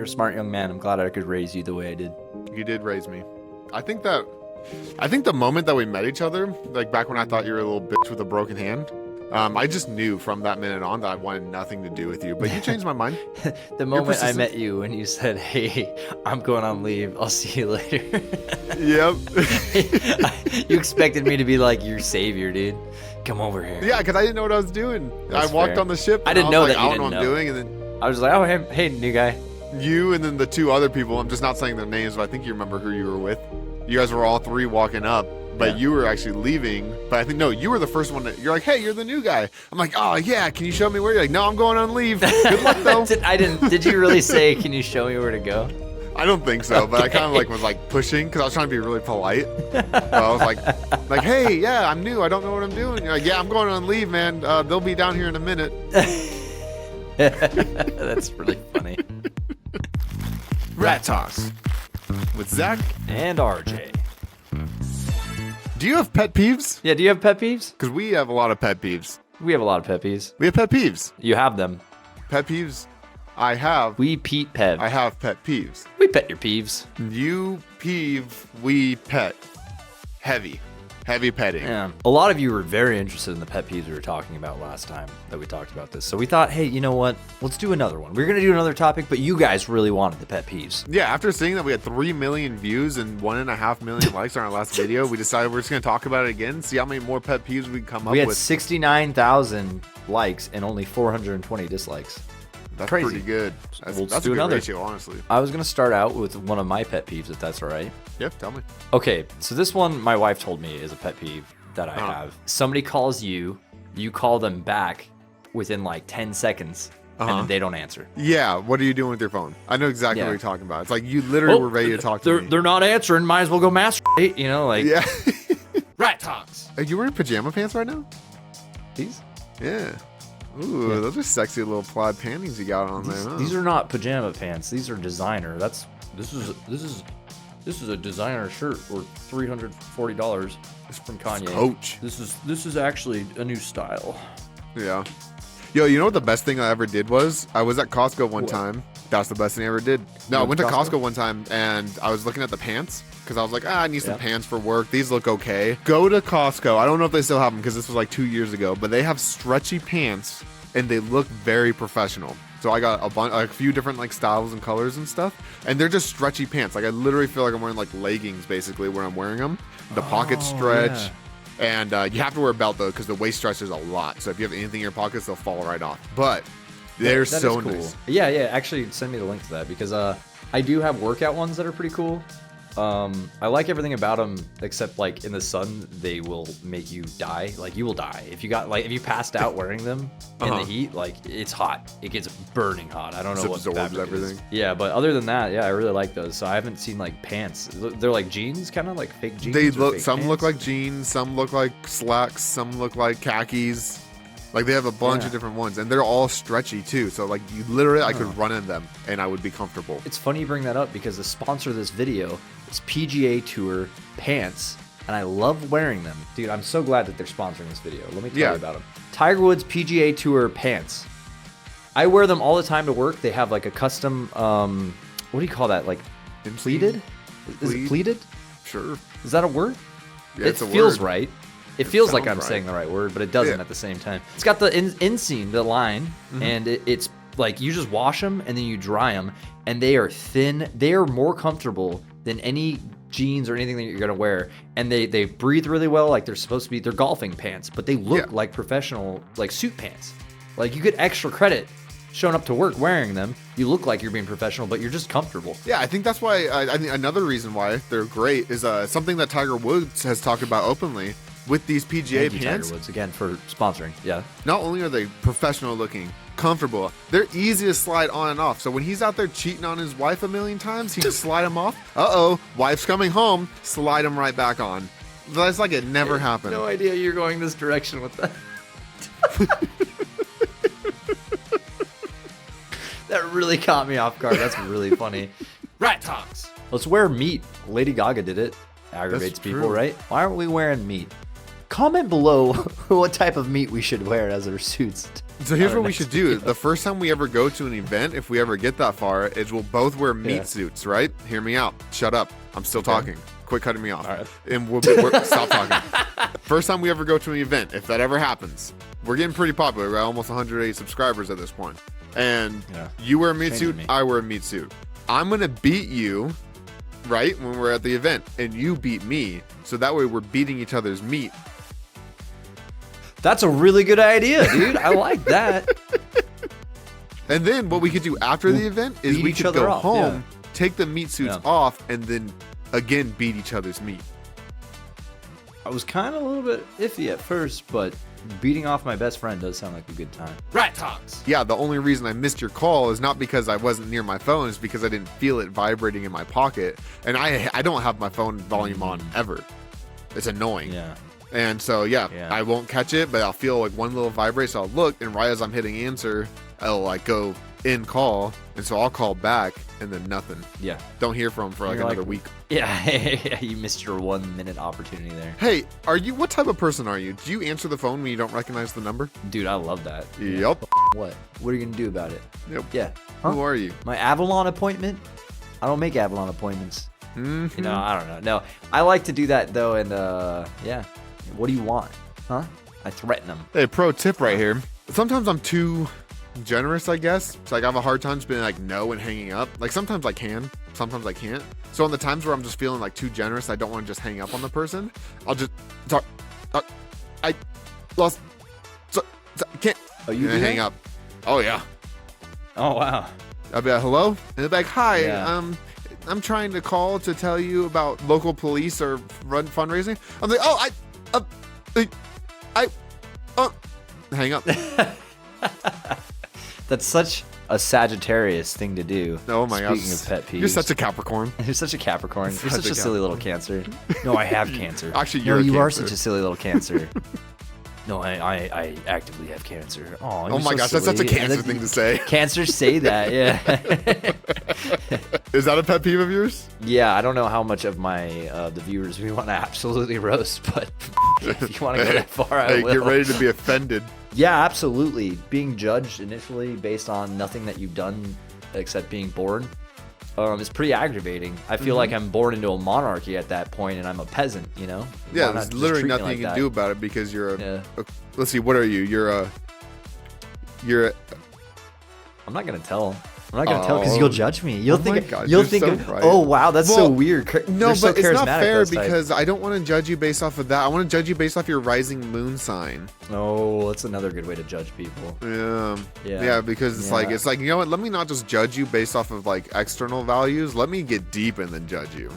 You're a smart young man. I'm glad I could raise you the way I did. You did raise me. I think the moment that we met each other, like back when I thought you were a little bitch with a broken hand, I just knew from that minute on that I wanted nothing to do with you. But you changed my mind. The moment I met you and you said, "Hey, I'm going on leave. I'll see you later." Yep. You expected me to be like your savior, dude. Come over here. Yeah, because I didn't know what I was doing. That's I walked fair. on the ship. And I didn't know that you I don't didn't know what I'm know. doing, and then I was like, "Oh, hey, new guy." you and then the two other people. I'm just not saying their names, but I think you remember who you were with. You guys were all three walking up. But you were actually leaving. But I think, no, you were the first one. You're like, hey, you're the new guy. I'm like, oh, yeah, can you show me where? You're like, no, I'm going on leave. Good luck, though. Did you really say, can you show me where to go? I don't think so, but I kind of was pushing because I was trying to be really polite. I was like, hey, yeah, I'm new. I don't know what I'm doing. You're like, yeah, I'm going on leave, man. They'll be down here in a minute. That's really funny. Rat Talks with Zach and RJ. Do you have pet peeves? Yeah, do you have pet peeves? Because we have a lot of pet peeves. We have a lot of pet peeves. We have pet peeves. You have them. Pet peeves. I have. We Pete Pev. I have pet peeves. We pet your peeves. You peeve, we pet. Heavy petting. Yeah. A lot of you were very interested in the pet peeves we were talking about last time that we talked about this. So we thought, hey, you know what? Let's do another one. We're going to do another topic, but you guys really wanted the pet peeves. Yeah, after seeing that we had 3 million views and 1.5 million likes on our last video, we decided we're just going to talk about it again, see how many more pet peeves we can come up We had with. 69,000 likes and only 420 dislikes. That's crazy. pretty good. That's Let's a do good another. ratio, honestly. I was going to start out with one of my pet peeves, if that's all right. Yep, tell me. Okay, so this one my wife told me is a pet peeve that I have. Somebody calls you call them back within like 10 seconds, and then they don't answer. Yeah, what are you doing with your phone? I know exactly Yeah. what you're talking about. It's like you literally were ready to talk to me. They're not answering, might as well go masturbate, like. Yeah. Rat Talks. Are you wearing pajama pants right now? These? Yeah. Ooh, Yeah. those are sexy little plaid panties you got on there, huh? These are not pajama pants. These are designer. This is a designer shirt worth $340. It's from Kanye. Coach. This is actually a new style. Yeah. Yo, you know what the best thing I ever did was? I was at Costco one time. That's the best thing I ever did. No, I went to Costco one time and I was looking at the pants because I was like, I need some pants for work. These look okay. Go to Costco. I don't know if they still have them because this was like 2 years ago, but they have stretchy pants and they look very professional. So I got a few different like styles and colors and stuff, and they're just stretchy pants. Like I literally feel like I'm wearing like leggings basically when I'm wearing them. The pockets stretch, and you have to wear a belt though because the waist stretches a lot. So if you have anything in your pockets, they'll fall right off. But they're That so is cool. nice. Yeah. Actually, send me the link to that because I do have workout ones that are pretty cool. I like everything about them except like in the sun they will make you die. Like you will die if you passed out wearing them in the heat. Like it's hot. It gets burning hot. I don't know what absorbs fabric it is. everything. Yeah, but other than that, yeah, I really like those. So I haven't seen like pants. They're like jeans, kind of like fake jeans. They or look. fake Some pants. look like jeans. Some look like slacks. Some look like khakis. Like they have a bunch of different ones, and they're all stretchy too. So like you literally, I could run in them, and I would be comfortable. It's funny you bring that up because the sponsor of this video is PGA Tour pants, and I love wearing them. Dude, I'm so glad that they're sponsoring this video. Let me tell you about them. Tiger Woods PGA Tour pants. I wear them all the time to work. They have like a custom, what do you call that? Like pleated? Is it pleated? Sure. Is that a word? Yeah, It it's a feels word. right. It feels like sounds I'm right. saying the right word, but it doesn't at the same time. It's got the inseam, the line, and it's like you just wash them and then you dry them, and they are thin. They are more comfortable than any jeans or anything that you're gonna wear, and they breathe really well. Like they're supposed to be. They're golfing pants, but they look like professional, like suit pants. Like you get extra credit showing up to work wearing them. You look like you're being professional, but you're just comfortable. Yeah, I think that's why. I think another reason why they're great is something that Tiger Woods has talked about openly with these PGA Thank you, pants. Tiger Woods, again for sponsoring. Yeah. Not only are they professional looking, comfortable, they're easy to slide on and off. So when he's out there cheating on his wife a million times, he can slide them off. Wife's coming home, slide them right back on. That's like it never happened. No idea you're going this direction with that. That really caught me off guard. That's really funny. Rat Talks. Let's wear meat. Lady Gaga did it. Aggravates That's true. people, right? Why aren't we wearing meat? Comment below what type of meat we should wear as our suits. So here's our what we next should do. video. The first time we ever go to an event, if we ever get that far, is we'll both wear meat Yeah. suits, right? Hear me out. Shut up. I'm still talking. Quit cutting me off. All right. And stop talking. First time we ever go to an event, if that ever happens, we're getting pretty popular. We're almost 180 subscribers at this point. And you wear a meat suit, I wear a meat suit. I'm going to beat you, right, when we're at the event, and you beat me. So that way we're beating each other's meat. That's a really good idea, dude. I like that. And then what we could do after the event is beat we each could other go off, home, take the meat suits off, and then again beat each other's meat. I was kind of a little bit iffy at first, but beating off my best friend does sound like a good time. Rat talks. Yeah, the only reason I missed your call is not because I wasn't near my phone, it's because I didn't feel it vibrating in my pocket. And I don't have my phone volume on ever. It's annoying. Yeah. And so, I won't catch it, but I'll feel like one little vibrate. So I'll look, and right as I'm hitting answer, I'll like go in call. And so I'll call back, and then nothing. Yeah. Don't hear from him for like another week. Yeah, you missed your 1 minute opportunity there. Hey, what type of person are you? Do you answer the phone when you don't recognize the number? Dude, I love that. Yep. What? What are you gonna do about it? Yep. Yeah. Who are you? My Avalon appointment? I don't make Avalon appointments. Mm-hmm. You know, I don't know. No, I like to do that though, and yeah. What do you want? Huh? I threaten them. Hey, pro tip right here. Sometimes I'm too generous, I guess. It's like I have a hard time just being like no and hanging up. Like sometimes I can, sometimes I can't. So on the times where I'm just feeling like too generous, I don't want to just hang up on the person. I'll just talk. I lost. So, can't. Oh, you do hang that? up. Oh yeah. Oh wow. I'll be like hello, and they'll be like hi. Yeah. I'm trying to call to tell you about local police or fundraising. I'm like hang up. That's such a Sagittarius thing to do. Oh my gosh. Speaking of pet peeves. You're such a Capricorn. You're such a Capricorn. You're Such such a a silly little Cancer. No, I have Cancer. Actually, no, you're a you are Cancer. such a silly little Cancer. No, I actively have Cancer. Oh my gosh, that's such a Cancer thing to say. Cancers say that, yeah. Is that a pet peeve of yours? Yeah, I don't know how much of my the viewers we want to absolutely roast, but if you want to go that far, I will. Get ready to be offended. Yeah, absolutely. Being judged initially based on nothing that you've done except being born is pretty aggravating. I feel like I'm born into a monarchy at that point, and I'm a peasant, you know? Yeah, Why not there's just literally treat me nothing like you can that? do about it because you're Yeah. let's see, what are you? You're a I'm not gonna tell. I'm not gonna tell because you'll judge me. You'll Oh my think. God, You'll you're think. so Of, right. oh wow, that's so Well, weird. No, They're so but it's not charismatic, fair those types. because I don't want to judge you based off of that. I want to judge you based off your rising moon sign. Oh, that's another good way to judge people. Yeah, because it's like you know what? Let me not just judge you based off of like external values. Let me get deep and then judge you.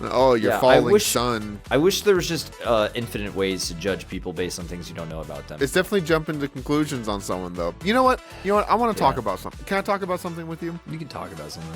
Oh, your falling sun. I wish there was just infinite ways to judge people based on things you don't know about them. It's definitely jumping to conclusions on someone though. You know what? I want to talk about something. Can I talk about something with you? You can talk about something.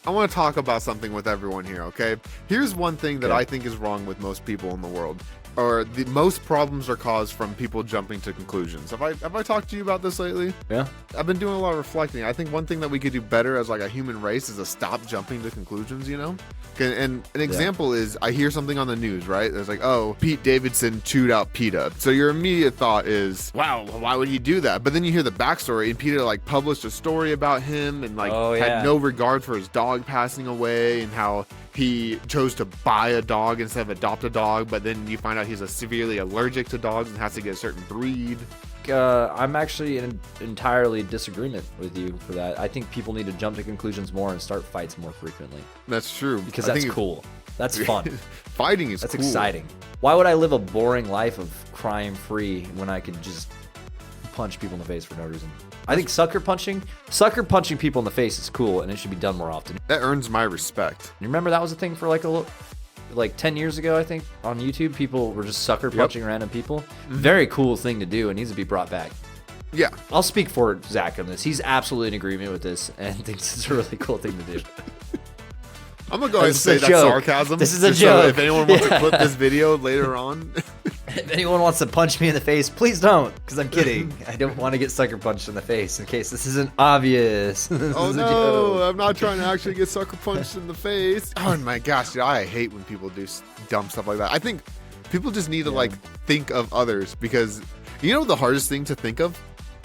I want to talk about something with everyone here, okay? Here's one thing that I think is wrong with most people in the world. Or the most problems are caused from people jumping to conclusions. Have I talked to you about this lately? Yeah. I've been doing a lot of reflecting. I think one thing that we could do better as like a human race is to stop jumping to conclusions, you know? And an example is I hear something on the news, right? There's like, oh, Pete Davidson chewed out PETA. So your immediate thought is, wow, why would he do that? But then you hear the backstory and PETA like published a story about him and like had no regard for his dog passing away and how he chose to buy a dog instead of adopt a dog, but then you find out he's severely allergic to dogs and has to get a certain breed. I'm actually in entirely disagreement with you for that. I think people need to jump to conclusions more and start fights more frequently. That's true. Because that's cool. That's fun. Fighting is That's cool. exciting. Why would I live a boring life of crime-free when I could just punch people in the face for no reason? I think sucker punching people in the face is cool, and it should be done more often. That earns my respect. You remember that was a thing for like 10 years ago, I think, on YouTube? People were just sucker punching random people. Very cool thing to do. It needs to be brought back. Yeah. I'll speak for Zach on this. He's absolutely in agreement with this and thinks it's a really cool thing to do. I'm going to go ahead and say that's sarcasm. This is a just joke. So if anyone wants to clip this video later on. If anyone wants to punch me in the face, please don't, because I'm kidding. I don't want to get sucker punched in the face in case this isn't obvious. Oh no, I'm not trying to actually get sucker punched in the face. Oh my gosh, dude, I hate when people do dumb stuff like that. I think people just need to like think of others because you know the hardest thing to think of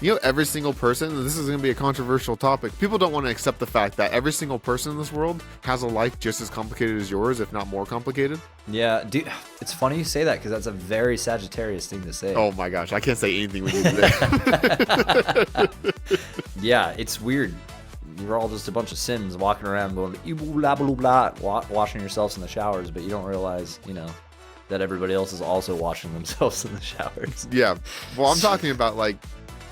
You know, every single person, and this is going to be a controversial topic, people don't want to accept the fact that every single person in this world has a life just as complicated as yours, if not more complicated. Yeah, dude, it's funny you say that because that's a very Sagittarius thing to say. Oh my gosh, I can't say anything with you today. Yeah, it's weird. You're all just a bunch of Sims walking around going blah blah blah, washing yourselves in the showers, but you don't realize, that everybody else is also washing themselves in the showers. Yeah, well, I'm talking about like,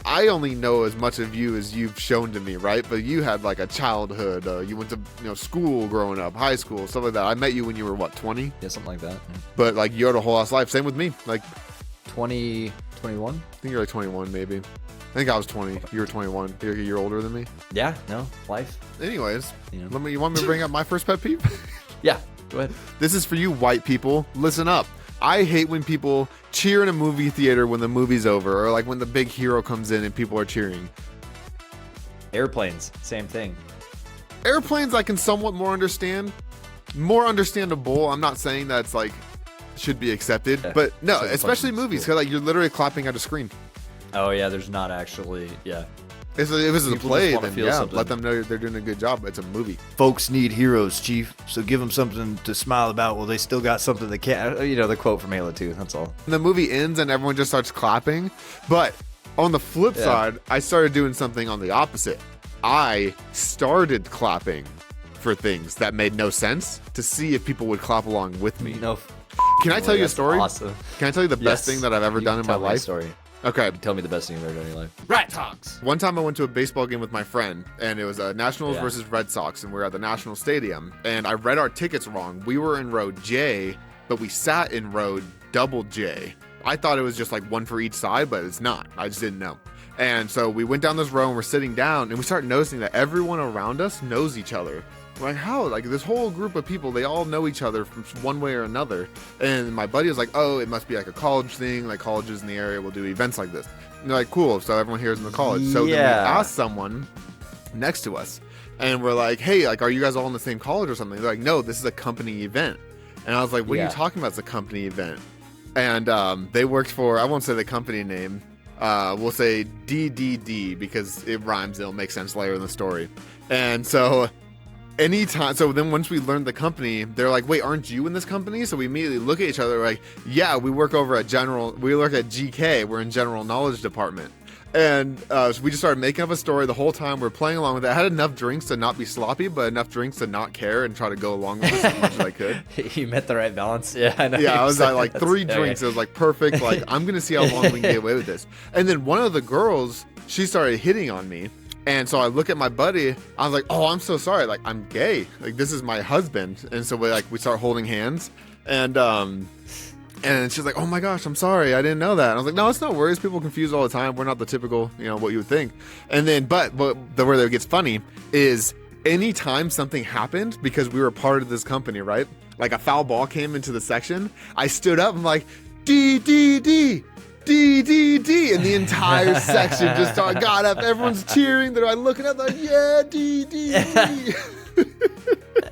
I only know as much of you as you've shown to me, right? But you had like a childhood. You went to school growing up, high school, stuff like that. I met you when you were what, 20? Yeah, something like that. Yeah. But like you had a whole ass life. Same with me. Like 20, 21? I think you're like 21, maybe. I think I was 20. You were 21. You're a year older than me. Yeah, no, life. Anyways, you want me to bring up my first pet peeve? Yeah, go ahead. This is for you white people. Listen up. I hate when people cheer in a movie theater when the movie's over, or like when the big hero comes in and people are cheering. Airplanes, same thing. Airplanes I can somewhat more understand. More understandable. I'm not saying that's like should be accepted, but no, So especially movies, because like you're literally clapping at a screen. Oh yeah, there's not actually, yeah. If it was a People play, just wanna then feel yeah, something. let them know they're doing a good job. It's a movie. Folks need heroes, Chief. So give them something to smile about. Well, they still got something they can't. The quote from Halo 2. That's all. And the movie ends and everyone just starts clapping. But on the flip side, I started doing something on the opposite. I started clapping for things that made no sense to see if people would clap along with me. No. Can I tell you a story? Awesome. Can I tell you the best thing that I've ever done in my life? Story. Okay. Tell me the best thing you've ever done in your life. Rat Talks. One time I went to a baseball game with my friend, and it was Nationals versus Red Sox, and we were at the National Stadium, and I read our tickets wrong. We were in row J, but we sat in row double J. I thought it was just like one for each side, but it's not. I just didn't know. And so we went down this row, and we're sitting down, and we start noticing that everyone around us knows each other. We're like, how? Like, this whole group of people, they all know each other from one way or another. And my buddy was like, oh, it must be like a college thing. Like, colleges in the area will do events like this. And they're like, cool. So everyone here is in the college. So then we asked someone next to us. And we're like, hey, like, are you guys all in the same college or something? They're like, no, this is a company event. And I was like, what are you talking about? It's a company event. And they worked for, I won't say the company name. We'll say DDD because it rhymes. It'll make sense later in the story. And so then once we learned the company, they're like, wait, aren't you in this company? So we immediately look at each other like, yeah, we work at GK. We're in general knowledge department. And so we just started making up a story the whole time. We're playing along with it. I had enough drinks to not be sloppy, but enough drinks to not care and try to go along with it as much as I could. You met the right balance. Yeah, I know. Yeah, I was at like 3 drinks. It was like perfect. Like, I'm going to see how long we can get away with this. And then one of the girls, she started hitting on me. And so I look at my buddy, I was like, oh, I'm so sorry. Like, I'm gay. Like, this is my husband. And so we start holding hands. And she's like, oh my gosh, I'm sorry. I didn't know that. And I was like, no, it's no worries. People confuse all the time. We're not the typical, what you would think. And then, but where it gets funny is anytime something happened, because we were part of this company, right? Like a foul ball came into the section. I stood up and I'm like, DDD. DDD, and the entire section just got up. Everyone's cheering. They're like looking up, like, yeah, DDD.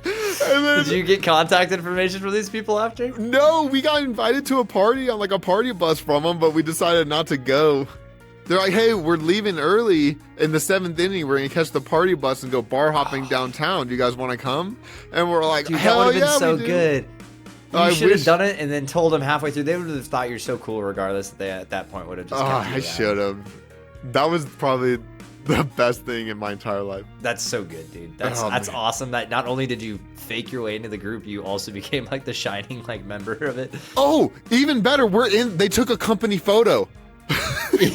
Did you get contact information from these people after? No, we got invited to a party on like a party bus from them, but we decided not to go. They're like, hey, we're leaving early in the 7th inning. We're gonna catch the party bus and go bar hopping downtown. Do you guys want to come? And we're like, dude, hell that would have been yeah, so we do. good. You should have done it and then told them halfway through. They would have thought you're so cool regardless. They at that point would have just. I should have. That was probably the best thing in my entire life. That's so good, dude. That's awesome. That not only did you fake your way into the group, you also became like the shining like member of it. Oh, even better. They took a company photo. They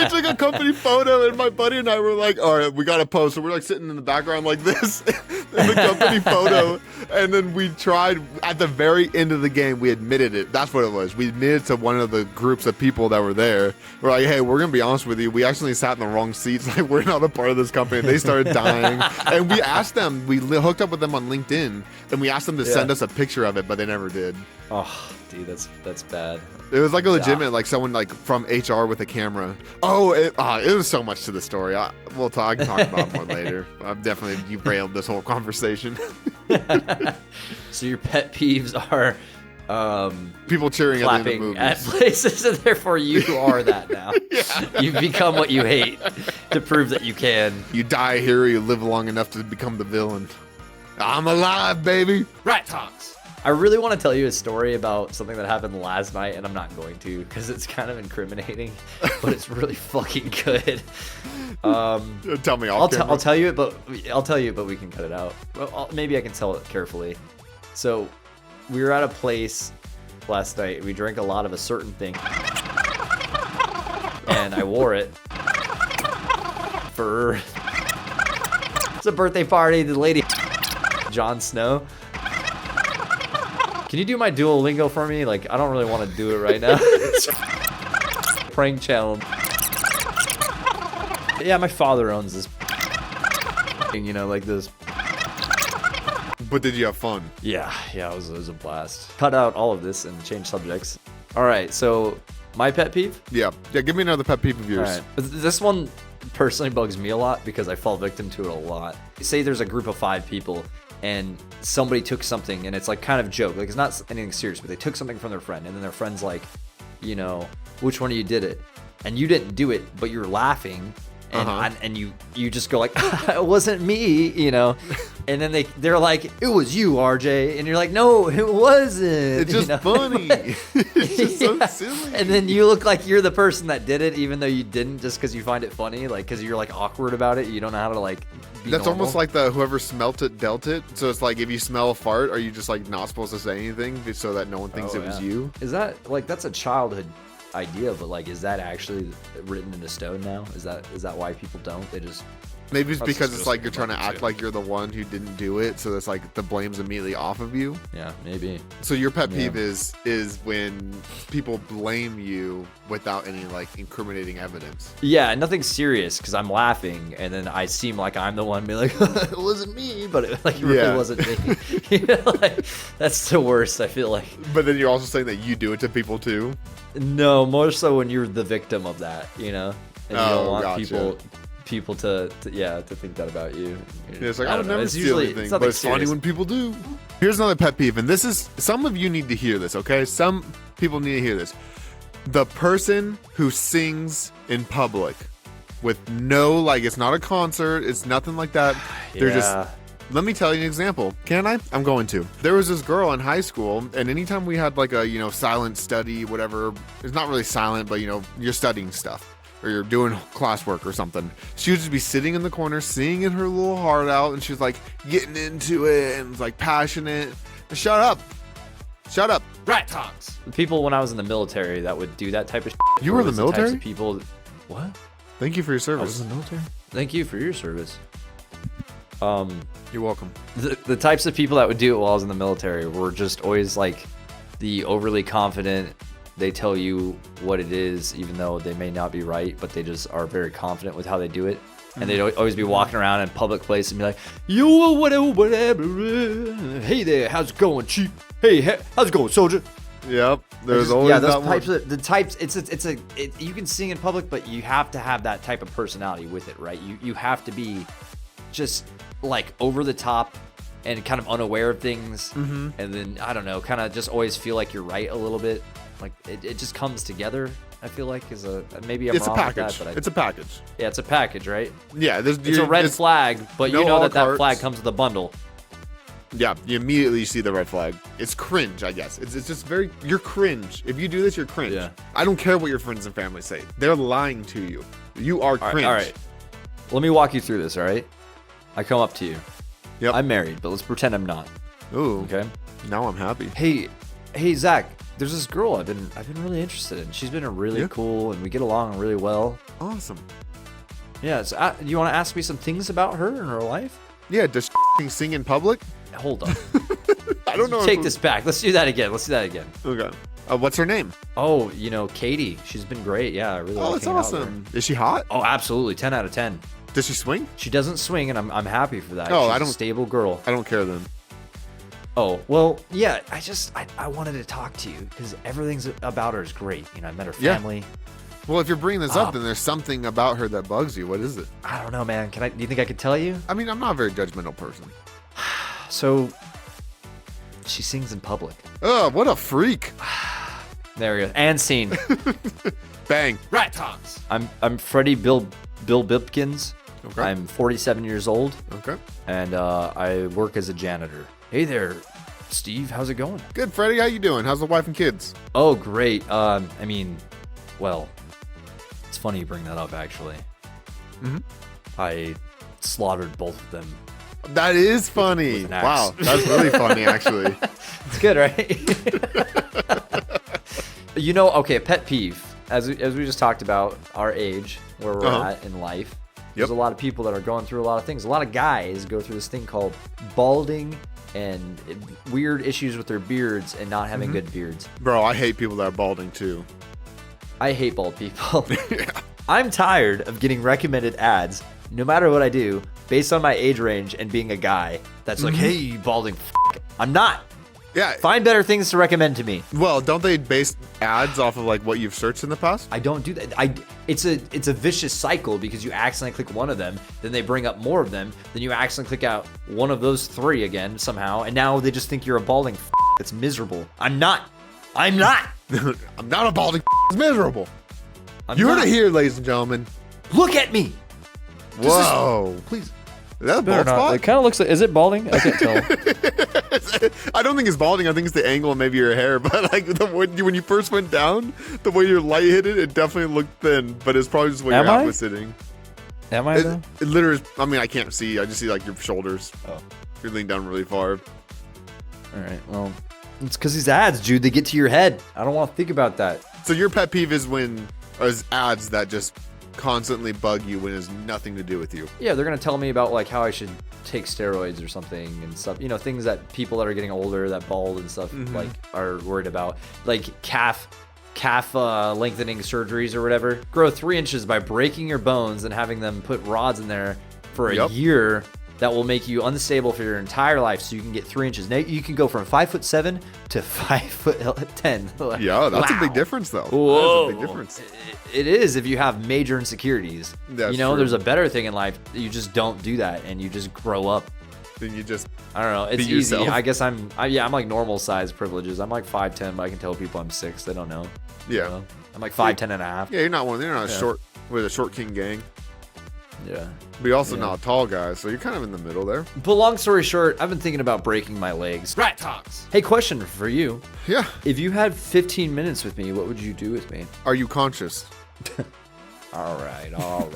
took a company photo, and my buddy and I were like, all right, we got to post. So we're like sitting in the background like this in the company photo. And then we tried at the very end of the game, we admitted it. That's what it was. We admitted to one of the groups of people that were there. We're like, hey, we're going to be honest with you. We actually sat in the wrong seats. Like, we're not a part of this company. They started dying. And we asked them, we hooked up with them on LinkedIn, and we asked them to send us a picture of it, but they never did. Oh, dude, that's bad. It was like a legitimate, like someone like from HR with a camera. Oh, it was so much to the story. I can talk about it more later. I've definitely derailed this whole conversation. So your pet peeves are People cheering at the end of clapping at movies. places, and therefore you are that now. Yeah. You've become what you hate to prove that you can. You die here, or you live long enough to become the villain. I'm alive, baby. Rat talks. I really want to tell you a story about something that happened last night, and I'm not going to because it's kind of incriminating, but it's really fucking good. Tell me, I'll tell you it, but we can cut it out. Well, maybe I can tell it carefully. So, we were at a place last night. We drank a lot of a certain thing, and I wore it for it's a birthday party. The lady, Jon Snow. Can you do my Duolingo for me? Like, I don't really want to do it right now. Prank challenge. Yeah, my father owns this. Like this. But did you have fun? Yeah, it was a blast. Cut out all of this and change subjects. All right, so my pet peeve? Yeah, give me another pet peeve of yours. All right. This one personally bugs me a lot because I fall victim to it a lot. Say there's a group of 5 people and somebody took something and it's like kind of a joke. Like it's not anything serious, but they took something from their friend and then their friend's like, which one of you did it? And you didn't do it, but you're laughing. And you just go like, it wasn't me, and then they're like, it was you, RJ, and you're like, no, it wasn't. It's just funny. It's just so silly. And then you look like you're the person that did it, even though you didn't, just because you find it funny, like because you're like awkward about it. You don't know how to like. Be That's normal. almost like the whoever smelt it dealt it. So it's like if you smell a fart, are you just like not supposed to say anything so that no one thinks it was you? Is that like that's a childhood idea, but like is that actually written into stone now? Is that why people don't? They just maybe it's because it's like you're trying to act like you're the one who didn't do it, so it's like the blame's immediately off of you. Yeah, maybe. So your pet peeve is when people blame you without any like incriminating evidence. Yeah, nothing serious because I'm laughing and then I seem like I'm the one being like it wasn't me, but it really wasn't me. Like, that's the worst, I feel like. But then you're also saying that you do it to people too. No, more so when you're the victim of that, and you don't want gotcha. people to think that about you. It's like I I don't would know. never It's steal usually anything, it's but nothing it's funny serious. when people do. Here's another pet peeve, and this is some of you need to hear this. Okay, some people need to hear this. The person who sings in public with no like, it's not a concert, it's nothing like that. They're just. Let me tell you an example. Can I? I'm going to. There was this girl in high school, and anytime we had like a, silent study, whatever, it's not really silent, but you're studying stuff or you're doing classwork or something. She would just be sitting in the corner, singing her little heart out, and she was like getting into it and was like passionate. Shut up. Shut up. Rat talks. The people when I was in the military that would do that type of shit. You were in the military? Types of people. What? Thank you for your I service. was in the military. Thank you for your service. You're welcome. The types of people that would do it while I was in the military were just always like the overly confident. They tell you what it is, even though they may not be right, but they just are very confident with how they do it. And they'd always be walking around in public place and be like, yo, whatever. Hey there, how's it going, chief? Hey, how's it going, soldier? Yep. There's always those that types one. of the types. You can sing in public, but you have to have that type of personality with it, right? You have to be just like over the top and kind of unaware of things, and then I don't know, kind of just always feel like you're right a little bit. Like it just comes together. I feel like is maybe I'm It's a wrong with package. that, but It's a package. yeah, it's a package, right? Yeah. It's a red flag, but no you know a la that carte. flag comes with a bundle. Yeah, you immediately see the red flag. It's cringe, I guess. It's just you're cringe. If you do this, you're cringe. Yeah. I don't care what your friends and family say. They're lying to you. You are cringe. All right. Let me walk you through this, all right? I come up to you. Yep. I'm married, but let's pretend I'm not. Ooh. Okay. Now I'm happy. Hey, Zach. There's this girl I've been really interested in. She's been really cool, and we get along really well. Awesome. Yeah. So, you want to ask me some things about her and her life? Yeah, does she sing in public? Hold on. I don't know. Take this back. Let's do that again. Okay. What's her name? Oh, Katie. She's been great. Yeah, I really like that's hanging out with her. awesome. Is she hot? Oh, absolutely. 10 out of 10. Does she swing? She doesn't swing, and I'm happy for that. Oh, She's a stable girl. I don't care then. Oh, well, yeah, I wanted to talk to you because everything's about her is great. I met her family. Well, if you're bringing this up, then there's something about her that bugs you. What is it? I don't know, man. Do you think I could tell you? I mean, I'm not a very judgmental person. So, She sings in public. Oh, what a freak. There we go. And scene. Bang. Rat Talks. I'm Freddie Bill Bipkins. Okay. I'm 47 years old. Okay. And I work as a janitor. Hey there, Steve. How's it going? Good, Freddie. How you doing? How's the wife and kids? Oh, great. I mean, well, it's funny you bring that up, actually. Mm-hmm. I slaughtered both of them. That is funny. With an axe. Wow, that's really funny, actually. It's good, right? Okay, pet peeve. As we just talked about, our age, where we're at in life. There's a lot of people that are going through a lot of things. A lot of guys go through this thing called balding and weird issues with their beards and not having good beards. Bro, I hate people that are balding, too. I hate bald people. Yeah. I'm tired of getting recommended ads, no matter what I do, based on my age range and being a guy that's like, hey, you balding f***. I'm not. Yeah. Find better things to recommend to me. Well, don't they base ads off of like what you've searched in the past? I don't do that. It's a vicious cycle because you accidentally click one of them, then they bring up more of them, then you accidentally click out one of those three again somehow, and now they just think you're a balding f***. It's miserable. I'm not. I'm not a balding f***. It's miserable. You heard it here, ladies and gentlemen. Look at me. Whoa. Please. Is that a bald spot? It kind of looks like, is it balding? I can't tell. I don't think it's balding. I think it's the angle and maybe your hair. But like when you first went down, the way your light hit it, it definitely looked thin. But it's probably just where your hat was sitting. Am I though? It literally, I mean, I can't see. I just see like your shoulders. Oh. You're leaning down really far. All right. Well, it's because these ads, Jude, they get to your head. I don't want to think about that. So your pet peeve is ads that just constantly bug you when it has nothing to do with you. Yeah, they're gonna tell me about like how I should take steroids or something and stuff. Things that people that are getting older, that bald and stuff, like are worried about, like calf lengthening surgeries or whatever. Grow 3 inches by breaking your bones and having them put rods in there for a year. That will make you unstable for your entire life, so you can get 3 inches. Now you can go from 5'7" to 5'10". Yeah, that's a big difference, though. Whoa. That's a big difference. It is if you have major insecurities. That's true. There's a better thing in life. You just don't do that, and you just grow up. Then you just I don't know. It's be easy. yourself. I guess I'm like normal size privileges. I'm like 5'10", but I can tell people I'm 6. They don't know. Yeah. I'm like 5'10" and a half. Yeah, you're not a short with a short king gang. Yeah. But you're also not a tall guy, so you're kind of in the middle there. But long story short, I've been thinking about breaking my legs. Rat Talks. Hey, question for you. Yeah. If you had 15 minutes with me, what would you do with me? Are you conscious? All right. All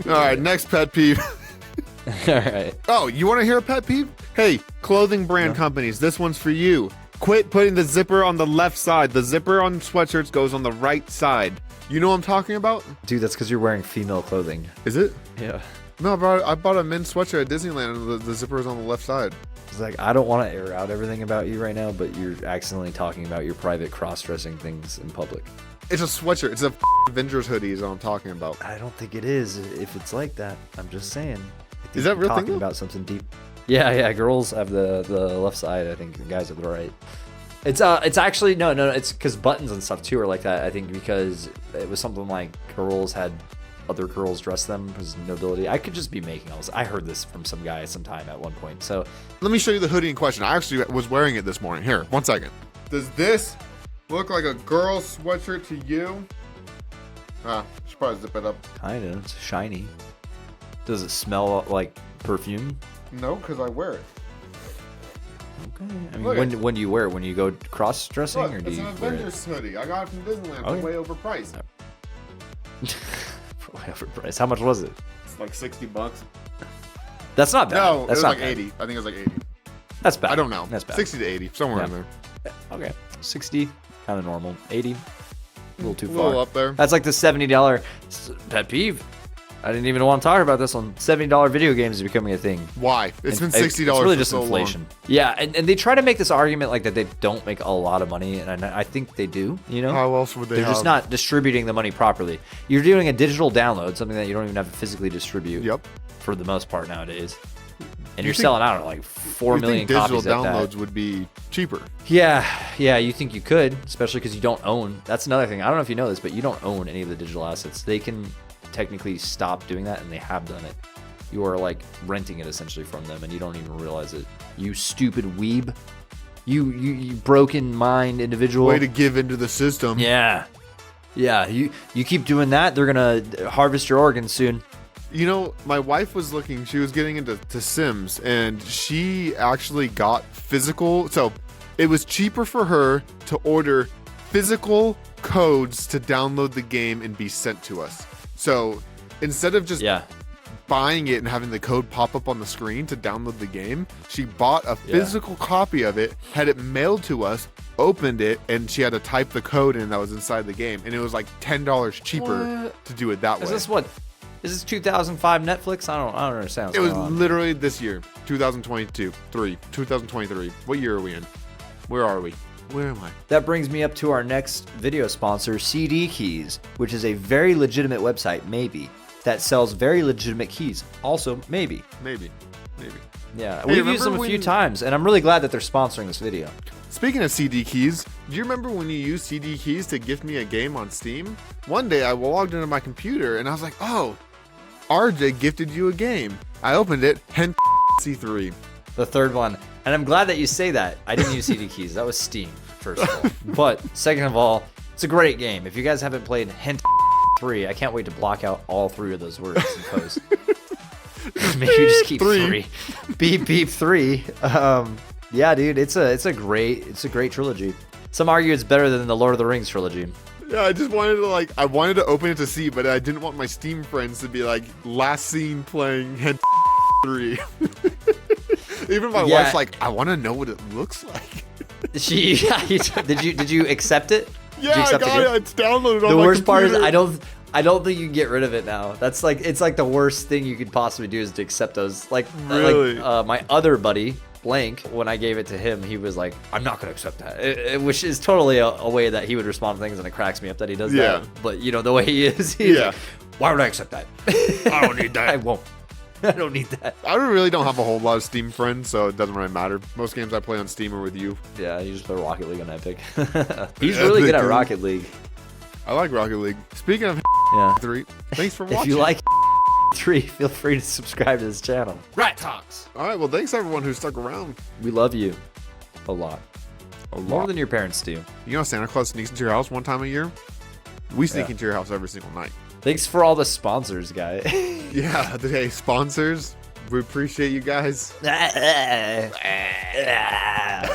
right, next pet peeve. All right. Oh, you want to hear a pet peeve? Hey, clothing brand companies, this one's for you. Quit putting the zipper on the left side. The zipper on sweatshirts goes on the right side. You know what I'm talking about? Dude, that's because you're wearing female clothing. Is it? Yeah. No, I bought a men's sweatshirt at Disneyland and the zipper is on the left side. It's like, I don't want to air out everything about you right now, but you're accidentally talking about your private cross-dressing things in public. It's a sweatshirt. It's a Avengers hoodie is what I'm talking about. I don't think it is if it's like that. I'm just saying. Is that real thing? Talking about something deep. Yeah. Girls have the left side. I think the guys have the right. It's actually no. It's because buttons and stuff too are like that. I think because it was something like girls had other girls dress them as nobility. I could just be making all this. I heard this from some guy sometime at one point. So let me show you the hoodie in question. I actually was wearing it this morning. Here, 1 second. Does this look like a girl's sweatshirt to you? Should probably zip it up. Kinda. It's shiny. Does it smell like perfume? No, because I wear it. Okay. I mean, when do you wear it? When you go cross-dressing, or do it's you an wear it? Avengers hoodie. I got it from Disneyland for way overpriced. Way overpriced. How much was it? It's like $60. That's not bad. No, That's it was not like bad. 80. I think it was like 80. That's bad. I don't know. That's bad. 60 to 80, somewhere in there. Okay. 60, kind of normal. 80, a little too A far. little up there. That's like the $70 pet peeve. I didn't even want to talk about this one. $70 video games is becoming a thing. Why? It's been $60 It's really for just so inflation. long. Yeah, and they try to make this argument like that they don't make a lot of money, and I think they do, How else would they They're just not distributing the money properly. You're doing a digital download, something that you don't even have to physically distribute. Yep. For the most part nowadays. And you're selling out at like 4 million digital copies at downloads that. would be cheaper. Yeah, you think you could, especially because you don't own. That's another thing. I don't know if you know this, but you don't own any of the digital assets. They can technically stop doing that, and they have done it. You are like renting it essentially from them, and you don't even realize it. You stupid weeb. You broken mind individual. Way to give into the system. Yeah. You keep doing that, they're gonna harvest your organs soon. You know, my wife was looking. She was getting into Sims, and she actually got physical. So it was cheaper for her to order physical codes to download the game and be sent to us. So instead of just buying it and having the code pop up on the screen to download the game, she bought a physical copy of it, had it mailed to us, opened it, and she had to type the code in that was inside the game. And it was like $10 cheaper to do it that way. Is this 2005 Netflix? I don't understand. It was literally this year, 2023. What year are we in? Where are we? Where am I? That brings me up to our next video sponsor, CD Keys, which is a very legitimate website, maybe, that sells very legitimate keys. Also, maybe. Yeah, we've used them a few times, and I'm really glad that they're sponsoring this video. Speaking of CD keys, do you remember when you used CD keys to gift me a game on Steam? One day I logged into my computer and I was like, oh, RJ gifted you a game. I opened it, C3. The third one. And I'm glad that you say that. I didn't use CD keys. That was Steam, first of all. But second of all, it's a great game. If you guys haven't played Hint 3, I can't wait to block out all 3 of those words in post. Maybe just keep 3. Beep beep 3. Yeah, dude, it's a great trilogy. Some argue it's better than the Lord of the Rings trilogy. Yeah, I just wanted to open it to see, but I didn't want my Steam friends to be like, last scene playing Hint 3. Even my wife's like, I want to know what it looks like. Did you accept it? Yeah, I got it. It's downloaded on my The worst part computer. is I don't think you can get rid of it now. It's like the worst thing you could possibly do is to accept those. Really? My other buddy, Blank, when I gave it to him, he was like, I'm not going to accept that. Which is totally a way that he would respond to things, and it cracks me up that he does that. But, the way he is, he's like, why would I accept that? I don't need that. I won't. I don't need that. I really don't have a whole lot of Steam friends, so it doesn't really matter. Most games I play on Steam are with you. Yeah, you just play Rocket League on Epic. He's really good at Rocket League. I like Rocket League. Speaking of 3, thanks for watching. If you like 3, feel free to subscribe to this channel. Rat Talks. All right, well, thanks everyone who stuck around. We love you a lot. More than your parents do. You know Santa Claus sneaks into your house one time a year? We sneak into your house every single night. Thanks for all the sponsors, guys. Yeah, hey, sponsors. We appreciate you guys. All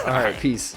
right, peace.